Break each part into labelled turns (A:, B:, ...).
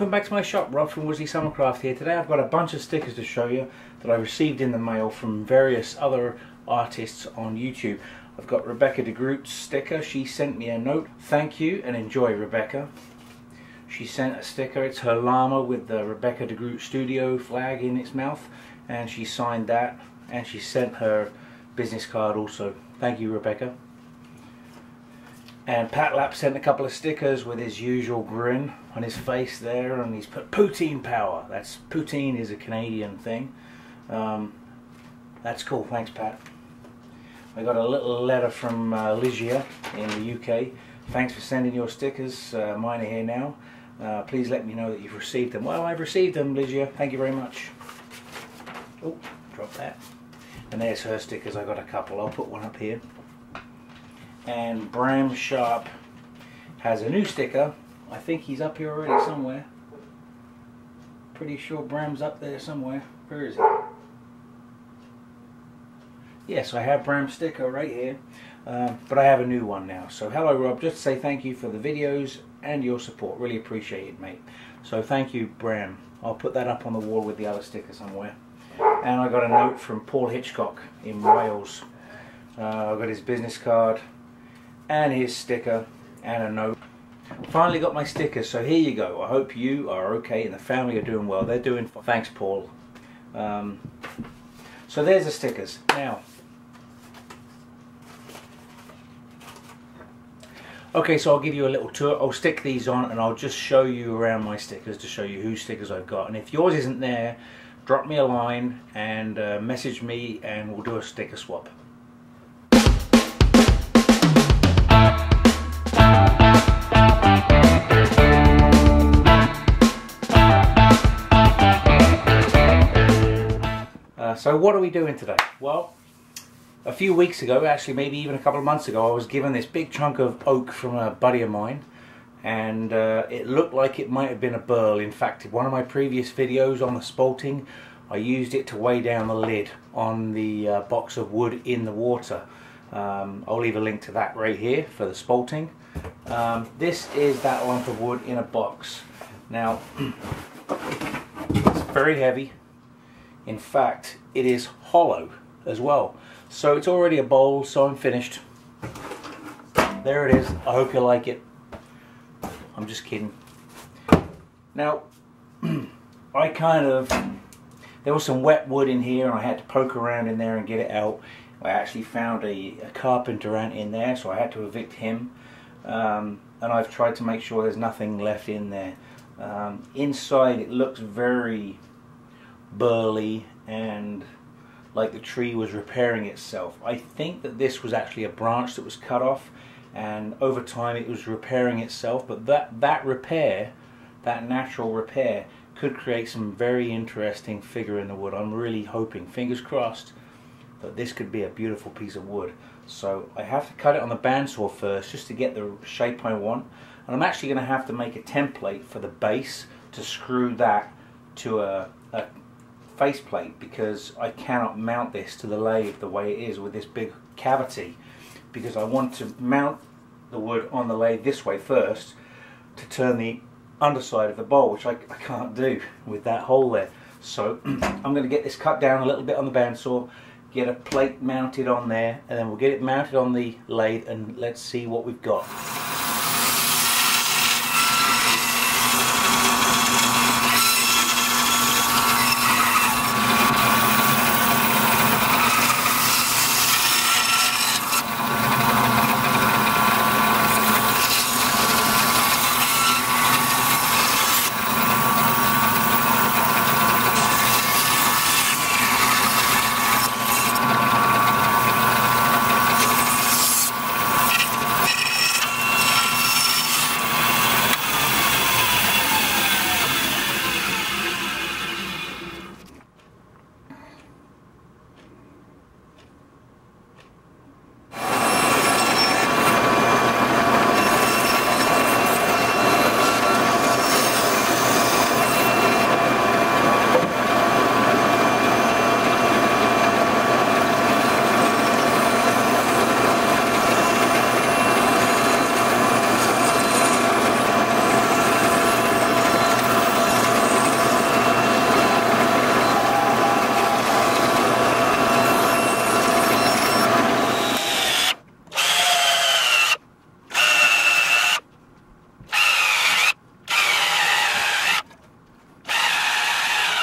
A: welcome back to my shop. Rob from Woodsley Summercraft here. Today I've got a bunch of stickers to show you that I received in the mail from various other artists on YouTube. I've got Rebecca de Groot's sticker. She sent me a note. Thank you and enjoy, Rebecca. She sent a sticker. It's her llama with the Rebecca de Groot Studio flag in its mouth, and she signed that, and she sent her business card also. Thank you, Rebecca. And Pat Lap sent a couple of stickers with his usual grin on his face there, and he's put poutine power. That's poutine is a Canadian thing. That's cool. Thanks, Pat. I got a little letter from Ligia in the UK. Thanks for sending your stickers. Mine are here now. Please let me know that you've received them. Well, I've received them, Ligia. Thank you very much. Oh, drop that. And there's her stickers. I got a couple. I'll put one up here. And Bram Sharp has a new sticker. I think he's up here already somewhere. Pretty sure Bram's up there somewhere. Where is he? Yes, I have Bram's sticker right here. But I have a new one now. So hello, Rob. Just to say thank you for the videos and your support. Really appreciate it, mate. So thank you, Bram. I'll put that up on the wall with the other sticker somewhere. And I got a note from Paul Hitchcock in Wales. I got his business card and his sticker and a note. Finally got my stickers, so here you go. I hope you are okay and the family are doing well. They're doing fine. Thanks, Paul. So there's the stickers. Now, okay, so I'll give you a little tour. I'll stick these on and I'll just show you around my stickers to show you whose stickers I've got. And if yours isn't there, drop me a line and message me and we'll do a sticker swap. So what are we doing today? Well, a few weeks ago, actually maybe even a couple of months ago, I was given this big chunk of oak from a buddy of mine, and it looked like it might have been a burl. In fact, in one of my previous videos on the spalting, I used it to weigh down the lid on the box of wood in the water. I'll leave a link to that right here for the spalting. This is that lump of wood in a box. Now, it's very heavy. In fact, it is hollow as well. So it's already a bowl, so I'm finished. There it is. I hope you like it. I'm just kidding. Now, there was some wet wood in here and I had to poke around in there and get it out. I actually found a carpenter ant in there, so I had to evict him. And I've tried to make sure there's nothing left in there. Inside it looks very burly and like the tree was repairing itself. I think that this was actually a branch that was cut off, and over time it was repairing itself, but that repair, that natural repair, could create some very interesting figure in the wood. I'm really hoping, fingers crossed, that this could be a beautiful piece of wood. So I have to cut it on the bandsaw first just to get the shape I want, and I'm actually going to have to make a template for the base to screw that to a faceplate, because I cannot mount this to the lathe the way it is with this big cavity, because I want to mount the wood on the lathe this way first to turn the underside of the bowl, which I can't do with that hole there. So I'm going to get this cut down a little bit on the bandsaw, get a plate mounted on there, and then we'll get it mounted on the lathe and let's see what we've got.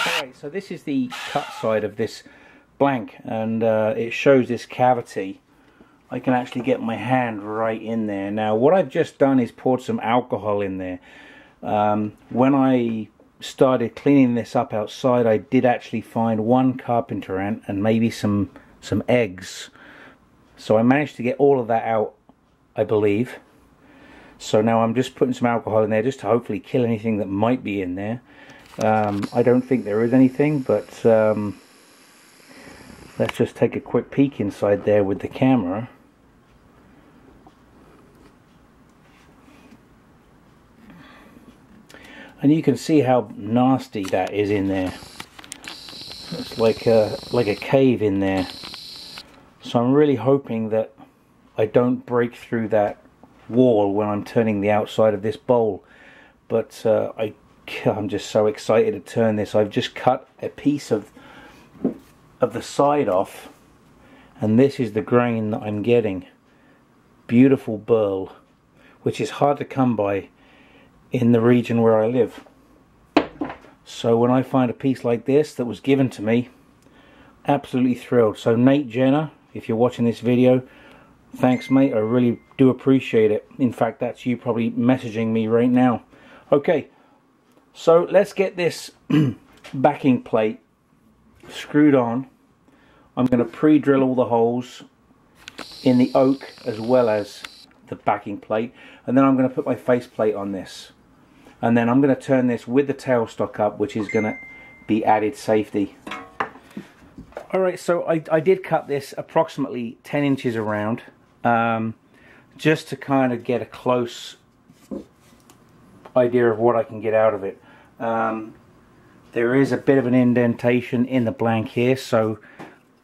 A: Alright, so this is the cut side of this blank, and it shows this cavity. I can actually get my hand right in there. Now what I've just done is poured some alcohol in there. When I started cleaning this up outside, I did actually find one carpenter ant and maybe some eggs. So I managed to get all of that out, I believe. So now I'm just putting some alcohol in there just to hopefully kill anything that might be in there. I don't think there is anything, but let's just take a quick peek inside there with the camera. And you can see how nasty that is in there. It's like a cave in there. So I'm really hoping that I don't break through that wall when I'm turning the outside of this bowl. But I'm just so excited to turn this. I've just cut a piece of the side off, and this is the grain that I'm getting. Beautiful burl, which is hard to come by in the region where I live. So when I find a piece like this that was given to me, absolutely thrilled. So Nate Jenner, if you're watching this video, thanks mate, I really do appreciate it. In fact, that's you probably messaging me right now. Okay, so let's get this backing plate screwed on. I'm going to pre-drill all the holes in the oak as well as the backing plate, and then I'm going to put my face plate on this, and then I'm going to turn this with the tailstock up, which is going to be added safety. Alright, so I did cut this approximately 10 inches around, just to kind of get a close idea of what I can get out of it. There is a bit of an indentation in the blank here, so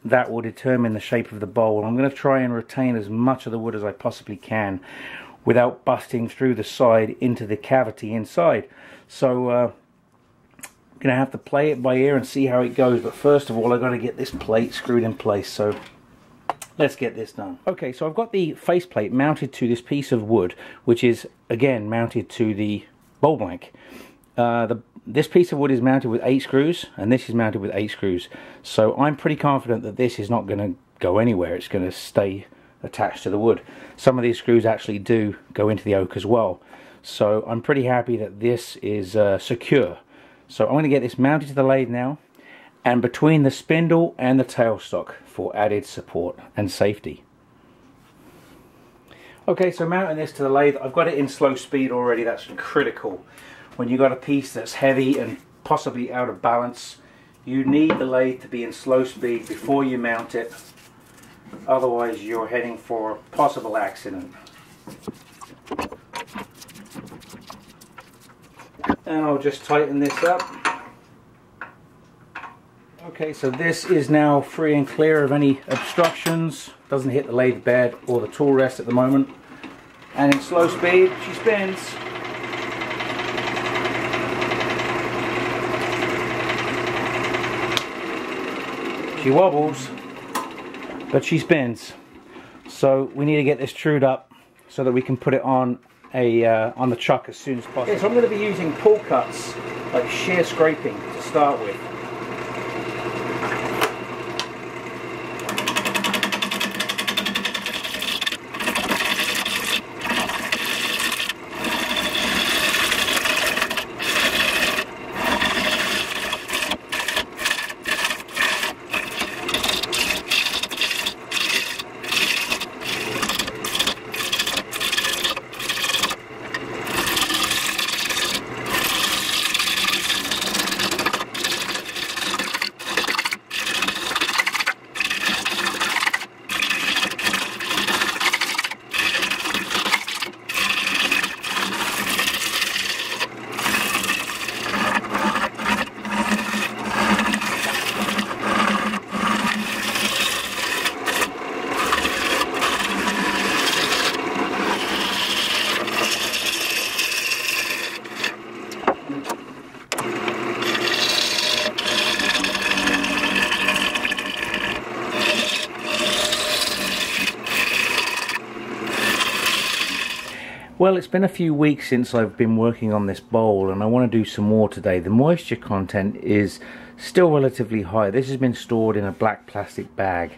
A: that will determine the shape of the bowl. I'm going to try and retain as much of the wood as I possibly can without busting through the side into the cavity inside. So I'm going to have to play it by ear and see how it goes, but first of all I've got to get this plate screwed in place, so let's get this done. Okay, so I've got the faceplate mounted to this piece of wood, which is again mounted to the bowl blank. This piece of wood is mounted with 8 screws, and this is mounted with 8 screws. So I'm pretty confident that this is not going to go anywhere. It's going to stay attached to the wood. Some of these screws actually do go into the oak as well. So I'm pretty happy that this is secure. So I'm going to get this mounted to the lathe now, and between the spindle and the tailstock for added support and safety. Okay, so mounting this to the lathe, I've got it in slow speed already. That's critical. When you've got a piece that's heavy and possibly out of balance, you need the lathe to be in slow speed before you mount it. Otherwise you're heading for a possible accident. And I'll just tighten this up. Okay, so this is now free and clear of any obstructions. Doesn't hit the lathe bed or the tool rest at the moment. And in slow speed, she spins. She wobbles, but she spins. So we need to get this trued up so that we can put it on the chuck as soon as possible. Okay, so I'm going to be using pull cuts, like shear scraping, to start with. Well, it's been a few weeks since I've been working on this bowl, and I want to do some more today. The moisture content is still relatively high. This has been stored in a black plastic bag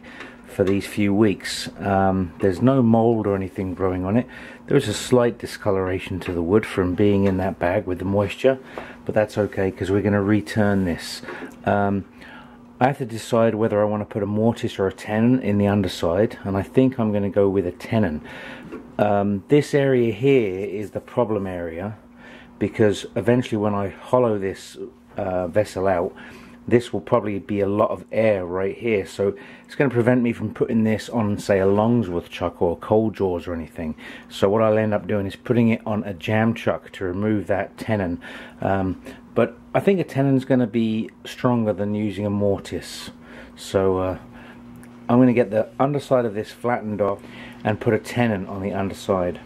A: for these few weeks. There's no mold or anything growing on it. There is a slight discoloration to the wood from being in that bag with the moisture, but that's okay because we're going to return this. I have to decide whether I want to put a mortise or a tenon in the underside, and I think I'm going to go with a tenon. This area here is the problem area, because eventually when I hollow this vessel out, this will probably be a lot of air right here, so it's going to prevent me from putting this on, say, a Longsworth chuck or cold jaws or anything. So what I'll end up doing is putting it on a jam chuck to remove that tenon. But I think a tenon is going to be stronger than using a mortise. So I'm going to get the underside of this flattened off and put a tenon on the underside.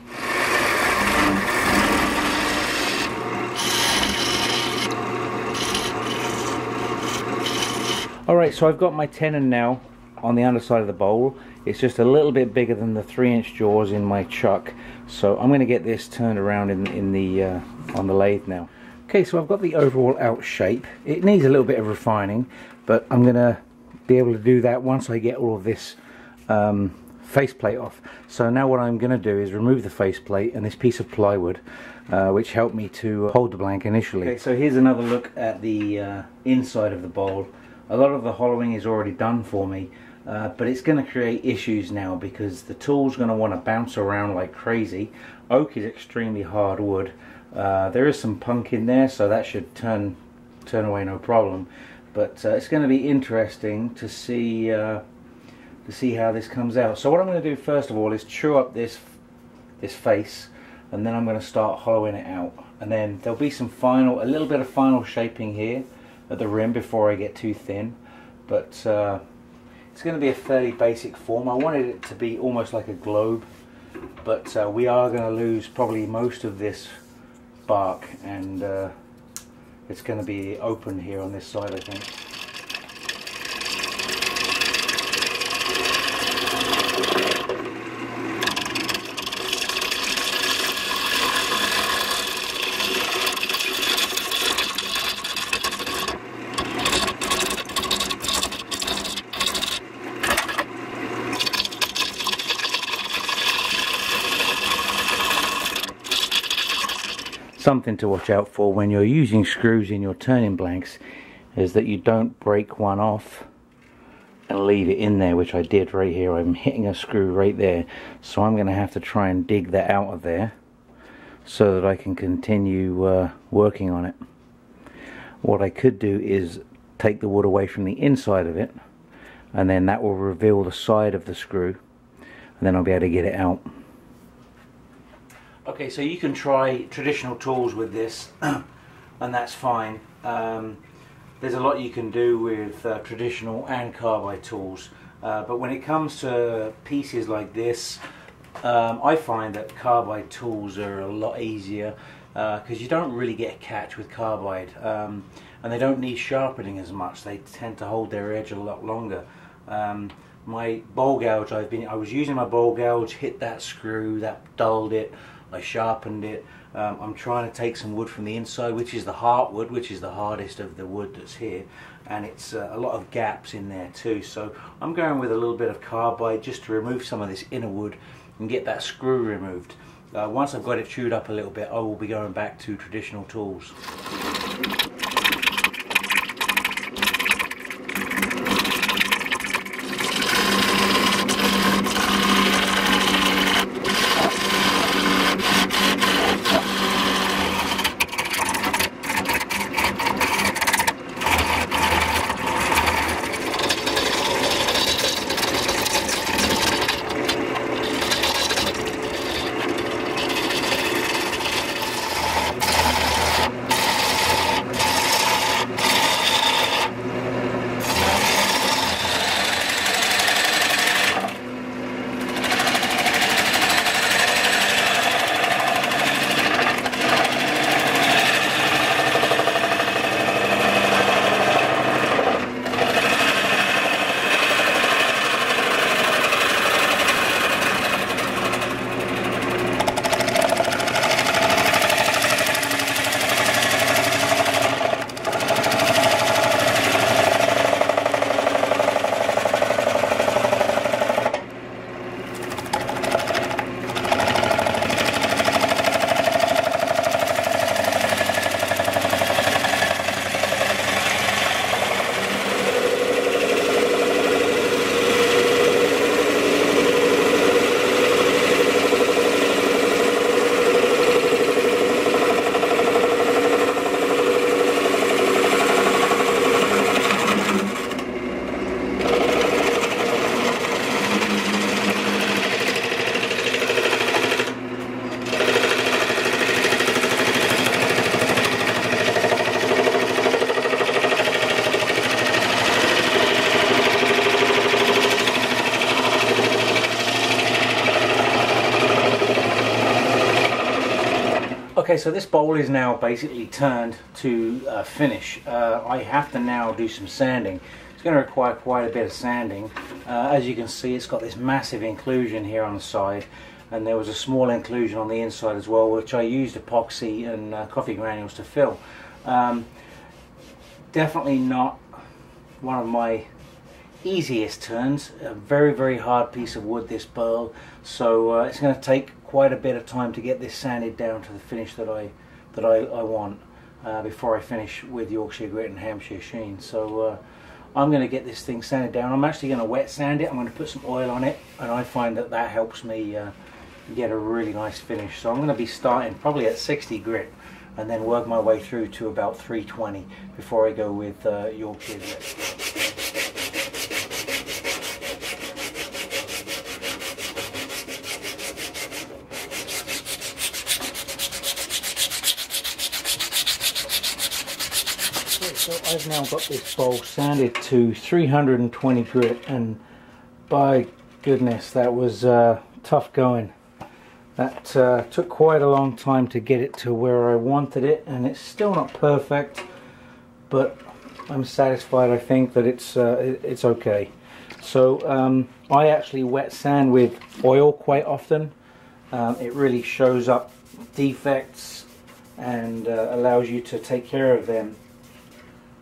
A: Alright, so I've got my tenon now on the underside of the bowl. It's just a little bit bigger than the 3-inch jaws in my chuck, so I'm going to get this turned around in the on the lathe now. Okay, so I've got the overall out shape. It needs a little bit of refining, but I'm going to be able to do that once I get all of this faceplate off. So now what I'm going to do is remove the faceplate and this piece of plywood, which helped me to hold the blank initially. Okay, so here's another look at the inside of the bowl. A lot of the hollowing is already done for me, but it's going to create issues now because the tool's going to want to bounce around like crazy. Oak is extremely hard wood. There is some punk in there, so that should turn away no problem. But it's going to be interesting to see how this comes out. So what I'm going to do first of all is chew up this face, and then I'm going to start hollowing it out. And then there'll be a little bit of final shaping here at the rim before I get too thin, but it's going to be a fairly basic form. I wanted it to be almost like a globe, but we are going to lose probably most of this bark, and it's going to be open here on this side, I think. Something to watch out for when you're using screws in your turning blanks is that you don't break one off and leave it in there, which I did right here. I'm hitting a screw right there, so I'm going to have to try and dig that out of there so that I can continue working on it. What I could do is take the wood away from the inside of it, and then that will reveal the side of the screw, and then I'll be able to get it out. Okay, so you can try traditional tools with this and that's fine. There's a lot you can do with traditional and carbide tools, but when it comes to pieces like this, I find that carbide tools are a lot easier because you don't really get a catch with carbide, and they don't need sharpening as much. They tend to hold their edge a lot longer. My bowl gouge, I was using my bowl gouge, hit that screw, that dulled it. I sharpened it. I'm trying to take some wood from the inside, which is the heartwood, which is the hardest of the wood that's here, and it's a lot of gaps in there too. So I'm going with a little bit of carbide just to remove some of this inner wood and get that screw removed. Once I've got it chewed up a little bit, I will be going back to traditional tools. Okay, so this bowl is now basically turned to finish. I have to now do some sanding. It's going to require quite a bit of sanding. As you can see, it's got this massive inclusion here on the side, and there was a small inclusion on the inside as well, which I used epoxy and coffee granules to fill. Definitely not one of my easiest turns. A very, very hard piece of wood, this burl, so it's going to take quite a bit of time to get this sanded down to the finish that I want before I finish with Yorkshire grit and Hampshire sheen. So I'm going to get this thing sanded down. I'm actually going to wet sand it. I'm going to put some oil on it, and I find that that helps me get a really nice finish. So I'm going to be starting probably at 60 grit and then work my way through to about 320 before I go with Yorkshire grit. So I've now got this bowl sanded to 320 grit, and by goodness, that was tough going. That took quite a long time to get it to where I wanted it, and it's still not perfect, but I'm satisfied. I think that it's okay. So I actually wet sand with oil quite often. It really shows up defects and allows you to take care of them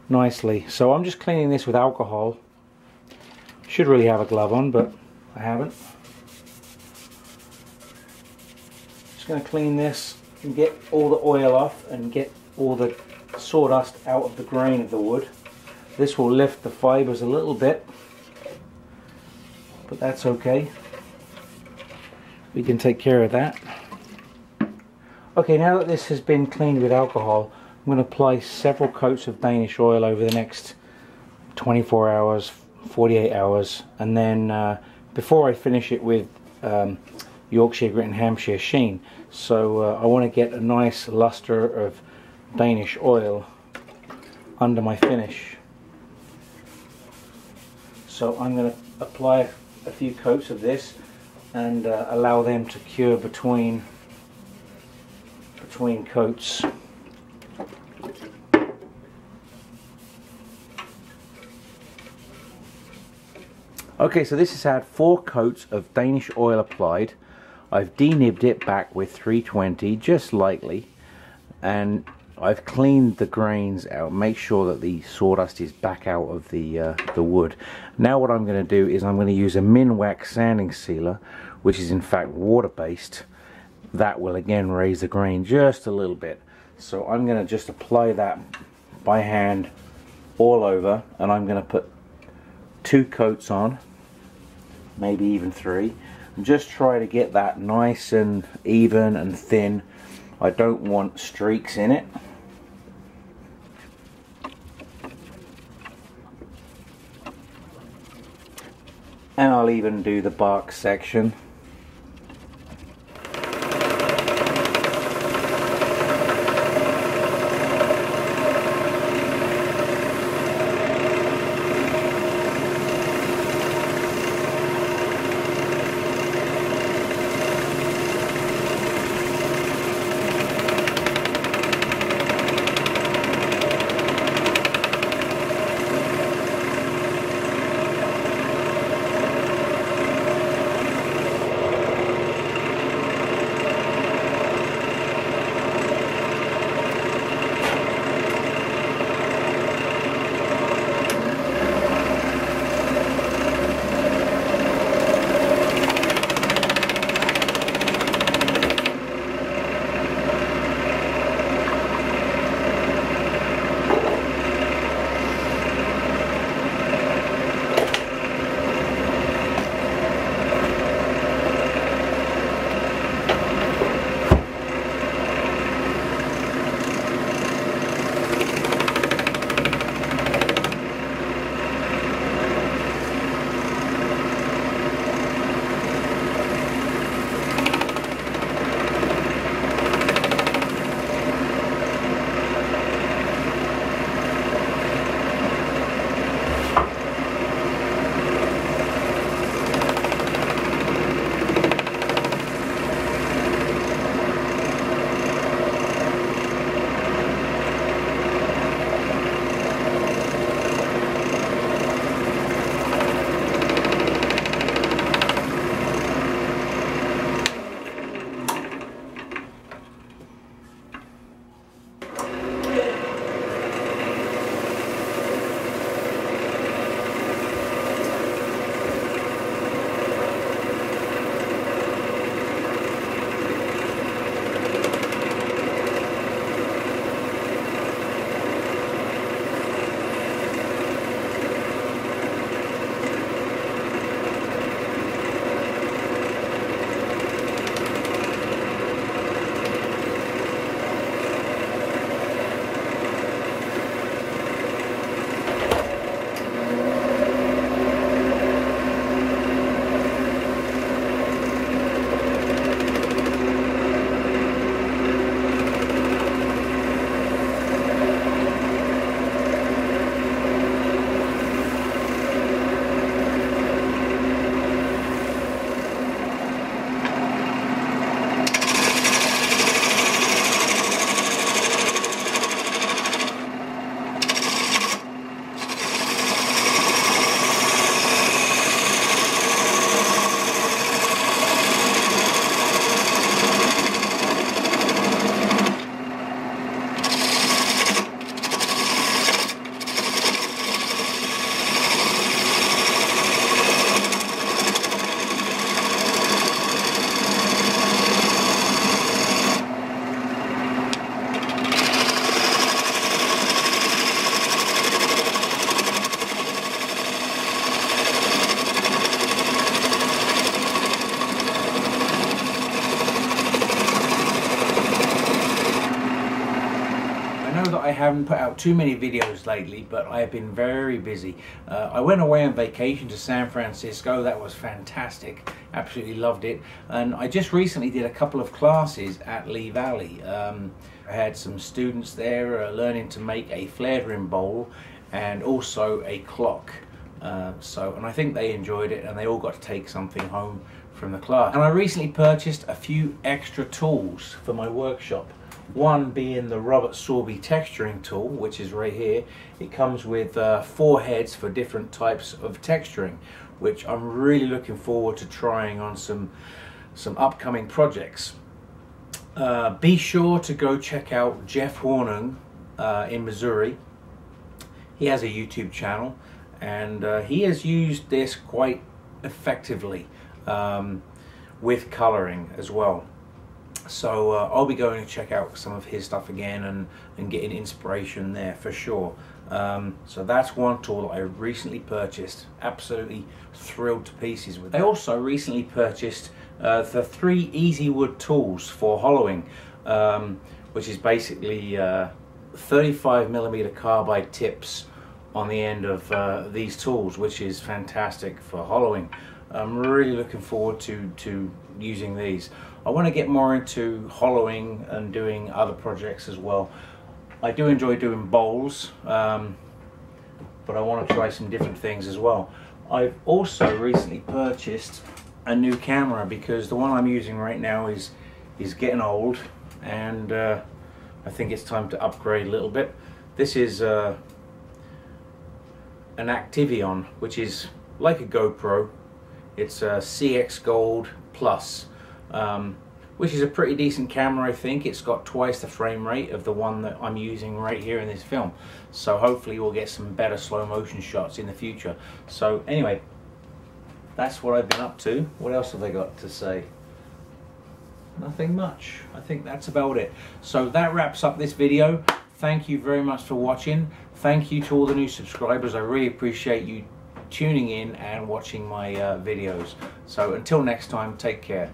A: nicely. So I'm just cleaning this with alcohol. Should really have a glove on, but I haven't. Just going to clean this and get all the oil off and get all the sawdust out of the grain of the wood. This will lift the fibers a little bit, but that's okay. We can take care of that. Okay, now that this has been cleaned with alcohol, I'm going to apply several coats of Danish oil over the next 24 hours, 48 hours, and then before I finish it with Yorkshire grit and Hampshire sheen. So I want to get a nice luster of Danish oil under my finish. So I'm going to apply a few coats of this and allow them to cure between coats. Okay, so this has had 4 coats of Danish oil applied. I've denibbed it back with 320 just lightly, and I've cleaned the grains out, make sure that the sawdust is back out of the wood. Now what I'm going to do is I'm going to use a Minwax sanding sealer, which is in fact water-based. That will again raise the grain just a little bit. So I'm going to just apply that by hand all over, and I'm going to put 2 coats on, maybe even 3, and just try to get that nice and even and thin. I don't want streaks in it. And I'll even do the bark section. haven't put out too many videos lately, but I have been very busy. I went away on vacation to San Francisco. That was fantastic. Absolutely loved it. And I just recently did a couple of classes at Lee Valley. I had some students there learning to make a flared rim bowl and also a clock. And I think they enjoyed it, and they all got to take something home from the class. And I recently purchased a few extra tools for my workshop. One being the Robert Sorby texturing tool, which is right here. It comes with 4 heads for different types of texturing, which I'm really looking forward to trying on some upcoming projects. Be sure to go check out Jeff Hornung in Missouri. He has a YouTube channel, and he has used this quite effectively with coloring as well. So I'll be going to check out some of his stuff again and getting inspiration there for sure. So that's one tool that I recently purchased. Absolutely thrilled to pieces with it. I also recently purchased the 3 Easy Wood tools for hollowing, which is basically 35mm carbide tips on the end of these tools, which is fantastic for hollowing. I'm really looking forward to using these. I want to get more into hollowing and doing other projects as well. I do enjoy doing bowls, but I want to try some different things as well. I've also recently purchased a new camera because the one I'm using right now is getting old, and I think it's time to upgrade a little bit. This is an Activion, which is like a GoPro. It's a CX Gold Plus, which is a pretty decent camera. I think it's got twice the frame rate of the one that I'm using right here in this film, so hopefully we'll get some better slow motion shots in the future. So anyway, that's what I've been up to. What else have I got to say? Nothing much. I think that's about it. So that wraps up this video. Thank you very much for watching. Thank you to all the new subscribers. I really appreciate you tuning in and watching my videos. So until next time, take care.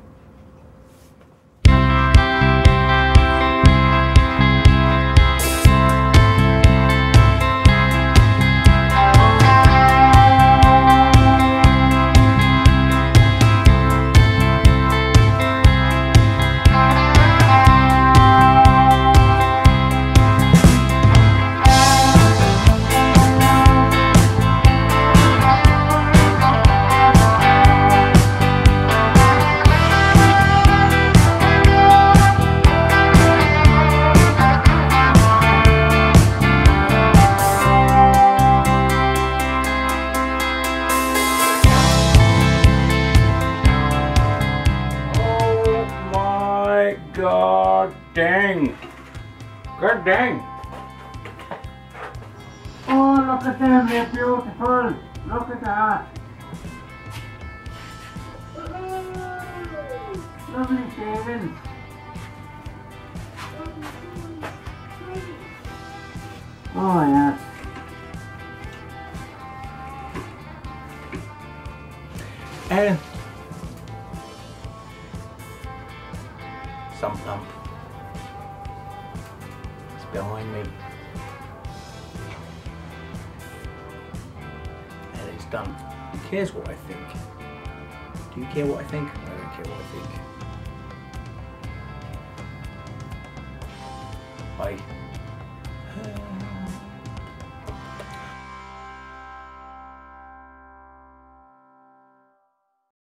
A: God dang! Oh, look at them, they're beautiful! Look at that! Lovely shavings! Oh yes! And some pump behind me, and it's done. Who cares what I think? Do you care what I think? I don't care what I think. Bye.